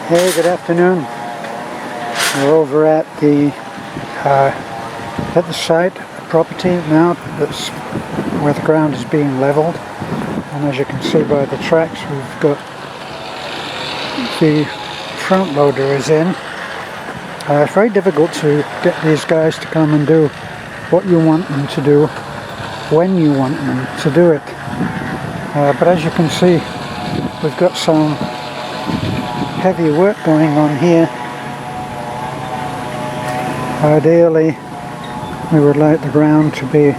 Hey, good afternoon. We're over at the site property now. That's where the ground is being leveled, and as you can see by the tracks, we've got the front loader is in. It's very difficult to get these guys to come and do what you want them to do when you want them to do it. But as you can see, we've got some heavy work going on here. Ideally, we would like the ground to be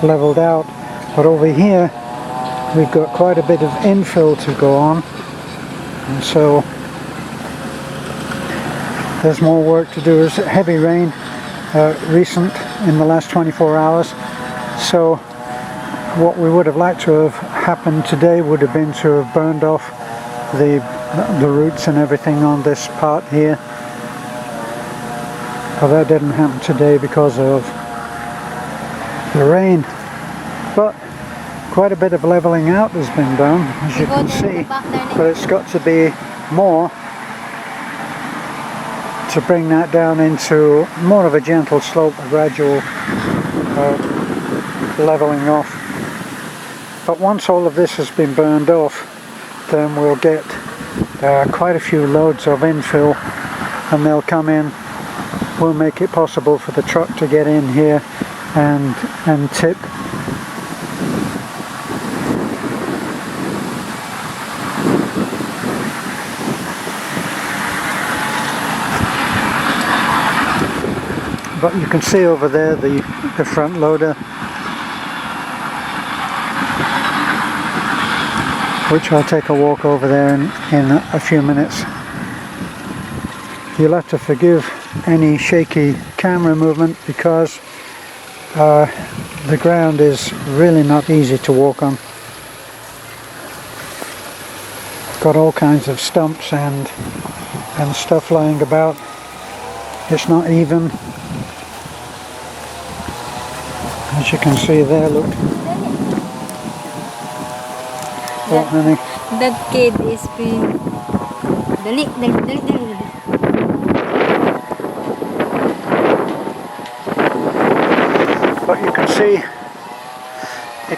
leveled out, but over here we've got quite a bit of infill to go on, and so there's more work to do. There's heavy rain recent in the last 24 hours, so what we would have liked to have happened today would have been to have burned off the roots and everything on this part here. But that didn't happen today because of the rain. But quite a bit of leveling out has been done, as you can see, but it's got to be more to bring that down into more of a gentle slope, a gradual leveling off. But once all of this has been burned off, then we'll get quite a few loads of infill, and they'll come in. We'll make it possible for the truck to get in here and tip. But you can see over there the front loader, which I'll take a walk over there in a few minutes. You'll have to forgive any shaky camera movement because the ground is really not easy to walk on. Got all kinds of stumps and stuff lying about. It's not even. As you can see there, look. What, honey? That kid is being... Dali. But you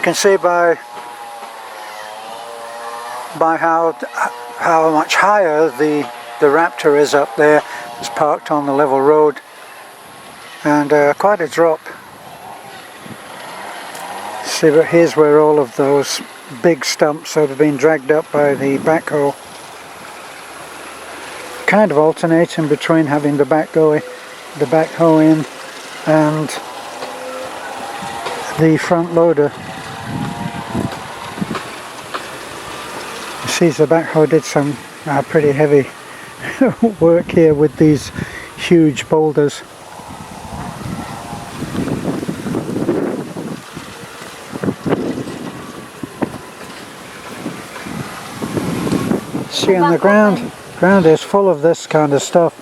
can see by how much higher the Raptor is up there. It's parked on the level road, and quite a drop. See, but here's where all of those big stumps have been dragged up by the backhoe. Kind of alternating between having the backhoe in and the front loader. You see, the backhoe did some pretty heavy work here with these huge boulders. See, on the ground is full of this kind of stuff,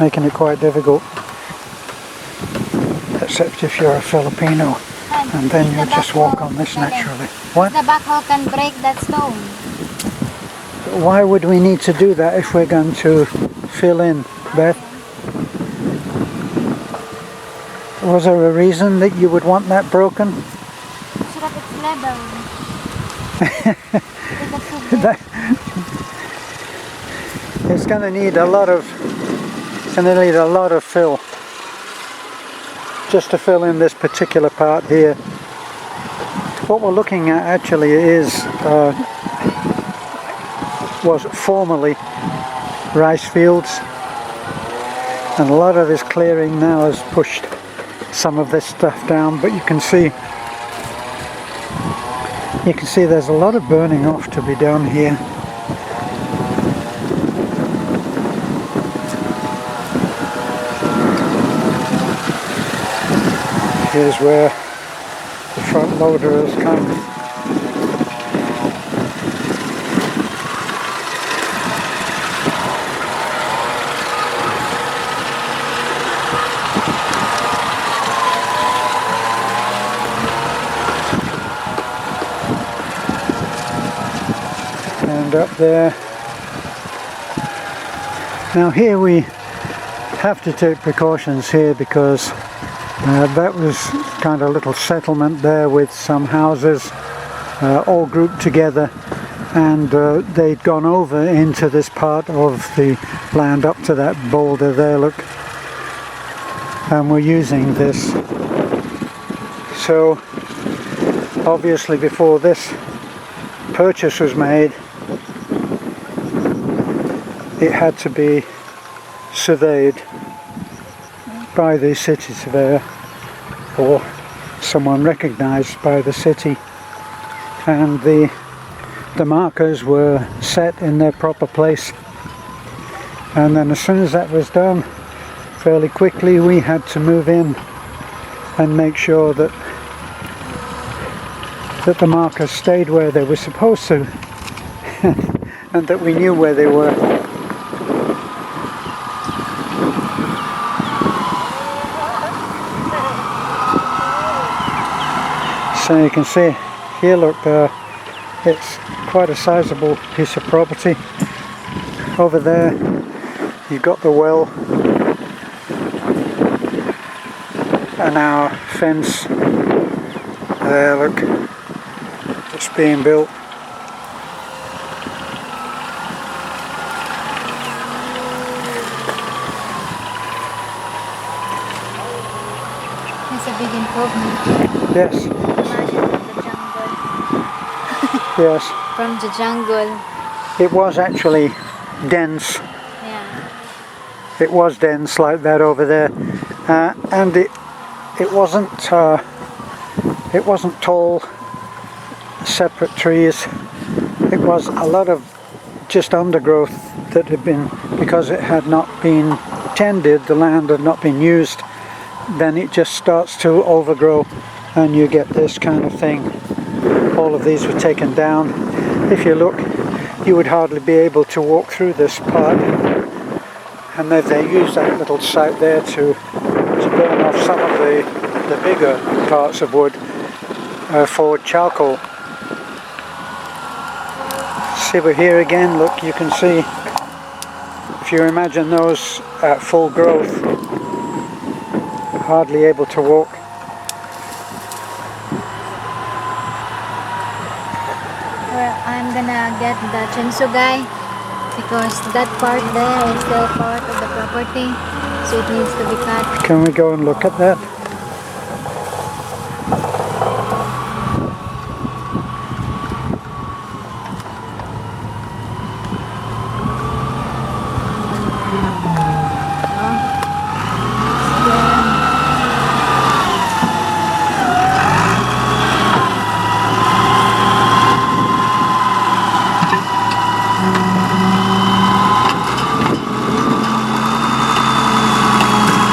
making it quite difficult. Except if you're a Filipino, and then you just walk on this naturally. What? The backhoe can break that stone. Why would we need to do that if we're going to fill in, Beth? Was there a reason that you would want that broken? So that it's level. It's going to need a lot of fill just to fill in this particular part here. What we're looking at actually was formerly rice fields, and a lot of this clearing now has pushed some of this stuff down, but you can see there's a lot of burning off to be done here. Here's where the front loader has come. And up there Now here we have to take precautions here because that was kind of a little settlement there with some houses all grouped together, and they'd gone over into this part of the land up to that boulder there, look, and we're using this. So obviously before this purchase was made, it had to be surveyed by the city surveyor or someone recognised by the city, and the markers were set in their proper place. And then as soon as that was done, fairly quickly we had to move in and make sure that the markers stayed where they were supposed to and that we knew where they were. So you can see here, look, it's quite a sizable piece of property. Over there you've got the well and our fence there, look, it's being built. It's a big improvement. Yes. Yes. From the jungle. It was actually dense. Yeah. It was dense like that over there, and it wasn't tall, separate trees. It was a lot of just undergrowth that had been, because it had not been tended, the land had not been used, then it just starts to overgrow and you get this kind of thing. All of these were taken down. If you look, you would hardly be able to walk through this part, and then they use that little site there to burn off some of the bigger parts of wood for charcoal. See, we're here again, look, you can see, if you imagine those at full growth, hardly able to walk. Well, I'm gonna get the chainsaw guy because that part there is still part of the property, so it needs to be cut. Can we go and look at that?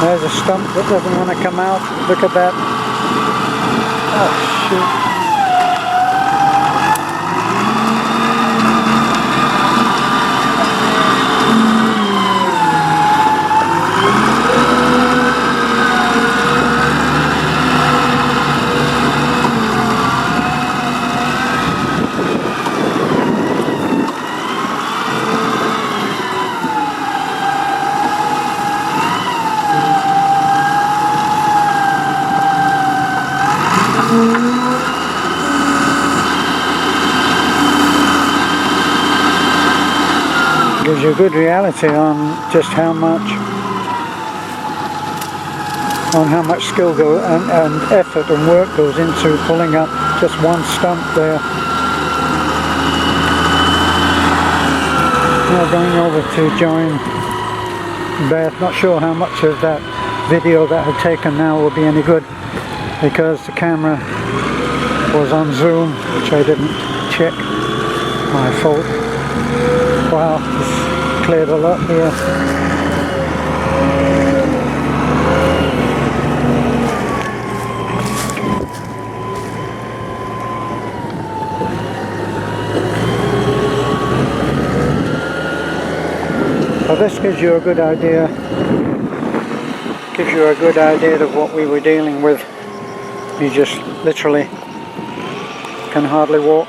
There's a stump that doesn't want to come out. Look at that. Oh, shoot. Gives you a good reality on just how much skill and effort and work goes into pulling up just one stump there. Now going over to join Beth. Not sure how much of that video that I've taken now will be any good because the camera was on zoom, which I didn't check. My fault. Wow, it's cleared a lot here. Well, this gives you a good idea. Gives you a good idea of what we were dealing with. You just literally can hardly walk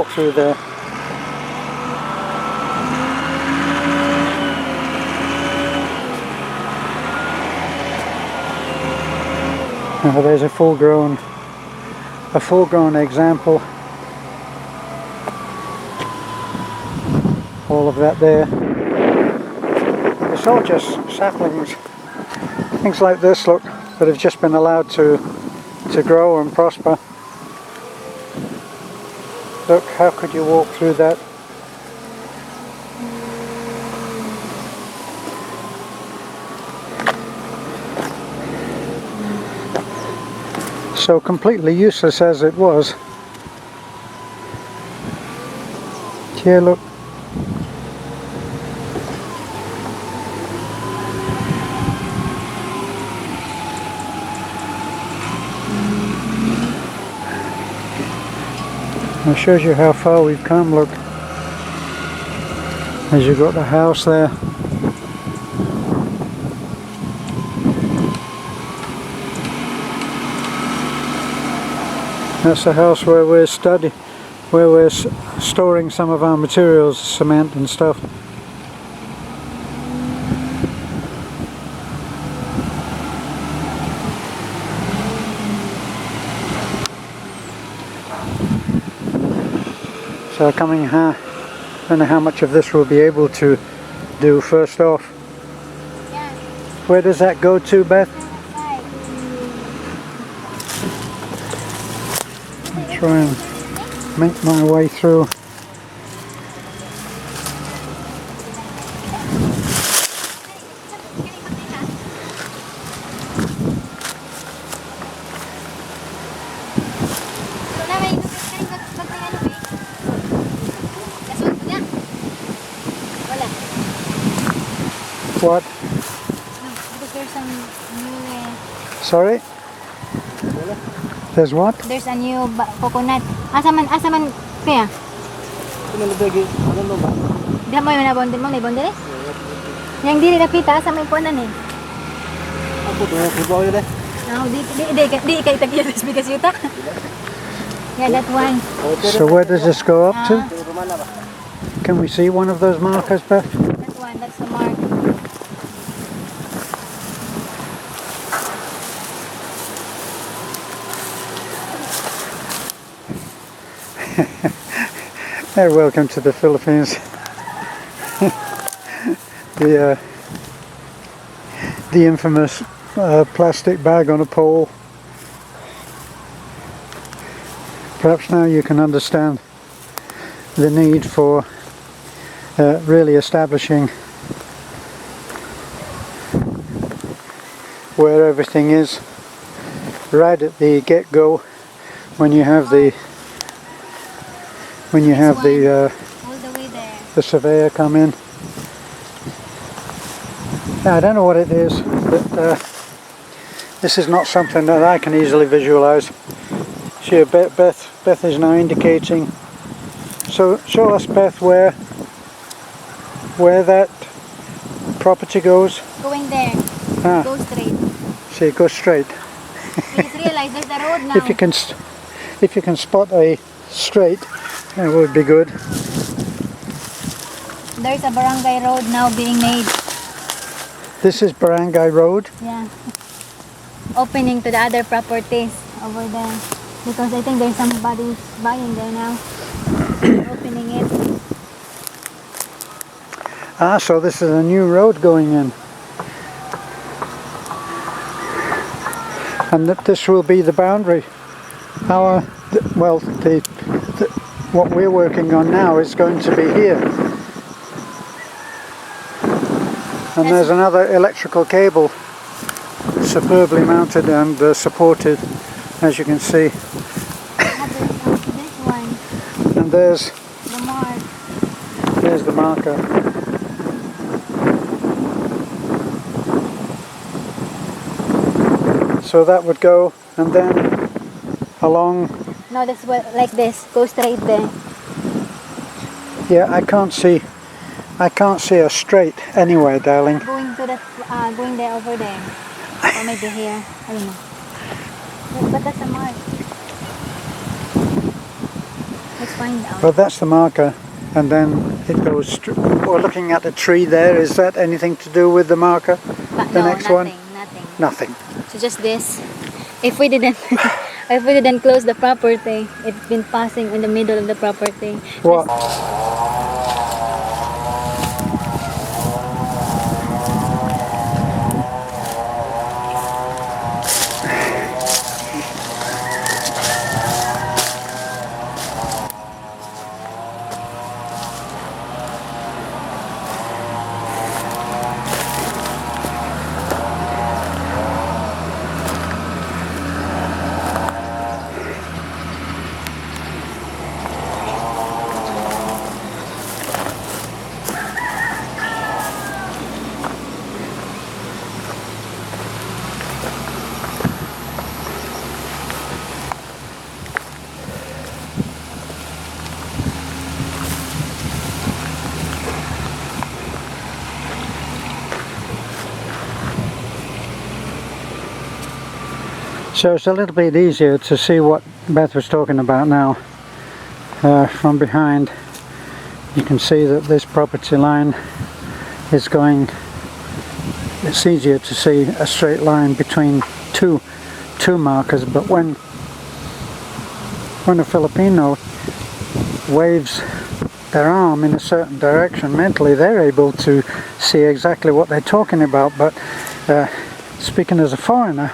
through there. There's a full-grown example. All of that there. It's all just saplings, things like this, look, that have just been allowed to grow and prosper. Look, how could you walk through that? So completely useless as it was. Here, look. It shows you how far we've come, look. As you've got the house there. That's the house where we're storing some of our materials, cement and stuff. So coming here, I don't know how much of this we'll be able to do first off. Yeah. Where does that go to, Beth? I'll try and make my way through. What? Because there's some new... Sorry? There's what? There's a new coconut. Asa man kaya? Diha mo yung nabondel mo, may bondel eh? Yang dili nakita, asa may puanan eh? No, di kay tagiyas because yuta. Yeah, that one. So where does this go up to? Can we see one of those markers, Beth? That one, that's the mark. Hey, welcome to the Philippines. The infamous plastic bag on a pole. Perhaps now you can understand the need for really establishing where everything is right at the get-go when you have the all the way there. the surveyor come in. I don't know what it is, but this is not something that I can easily visualize. See, Beth is now indicating. So show us, Beth, where that property goes. Going there. Ah. Go straight. See, go straight. You just realize there's a road now. If you can spot a straight, that would be good. There's a barangay road now being made. This is Barangay Road. Yeah. Opening to the other properties over there. Because I think there's somebody buying there now. Opening it. Ah, so this is a new road going in. And this will be the boundary. What we're working on now is going to be here. And there's another electrical cable superbly mounted and supported, as you can see. This one. And there's The mark. there's the marker. So that would go, and then along. No, that's what, like this. Go straight there. Yeah, I can't see a straight anywhere, darling. Going to the, going there over there. Or maybe here. I don't know. But that's a mark. Let's find out. Well, that's the marker, and then it goes. We're looking at the tree there. Is that anything to do with the marker? But The no, next nothing, one? nothing. Nothing. So just this. If we didn't, if we didn't close the property, it's been passing in the middle of the property. What? So it's a little bit easier to see what Beth was talking about now. From behind you can see that this property line is going, it's easier to see a straight line between two markers, but when a Filipino waves their arm in a certain direction, mentally they're able to see exactly what they're talking about, but speaking as a foreigner,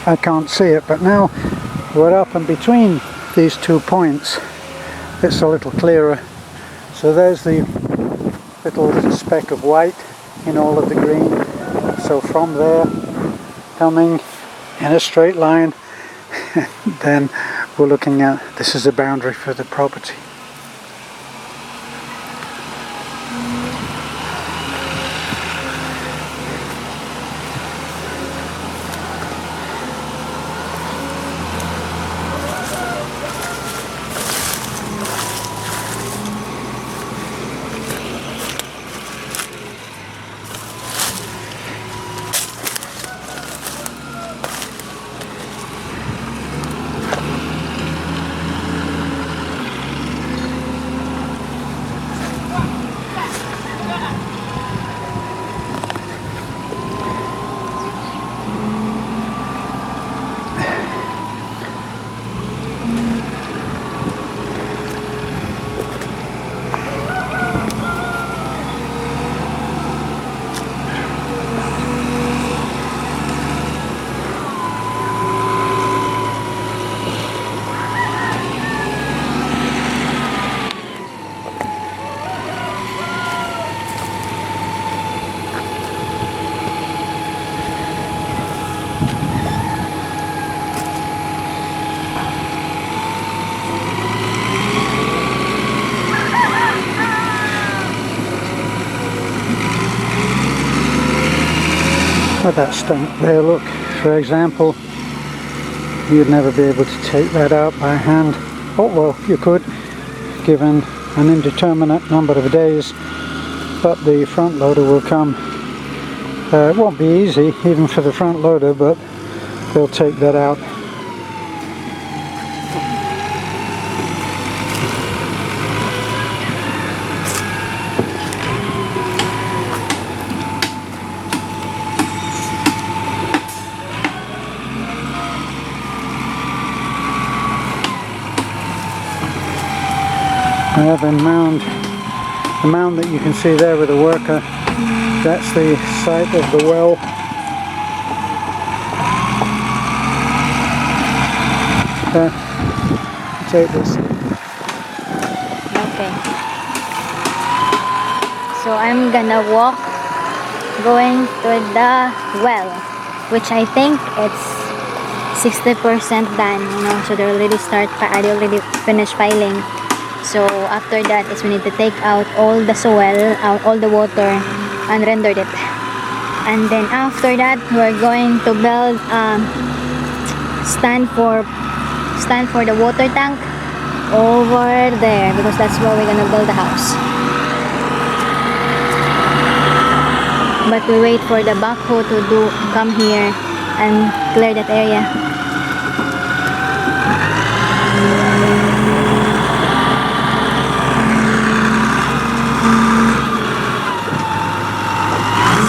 I can't see it. But now we're up and between these 2 points, it's a little clearer. So there's the little speck of white in all of the green. So from there, coming in a straight line, then we're looking at, this is the boundary for the property. With that stump there, look, for example, you'd never be able to take that out by hand. Oh well, you could, given an indeterminate number of days, but the front loader will come. It won't be easy even for the front loader, but they'll take that out. The mound that you can see there with the worker, that's the site of the well. Take this. Okay. So I'm gonna walk going to the well, which I think it's 60% done, you know, so they already finished piling. So after that is we need to take out all the soil, all the water, and render it. And then after that, we're going to build stand for the water tank over there, because that's where we're gonna build the house. But we wait for the backhoe to come here and clear that area.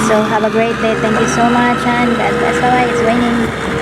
So Have a great day. Thank you so much and God bless. Bye-bye. It's raining.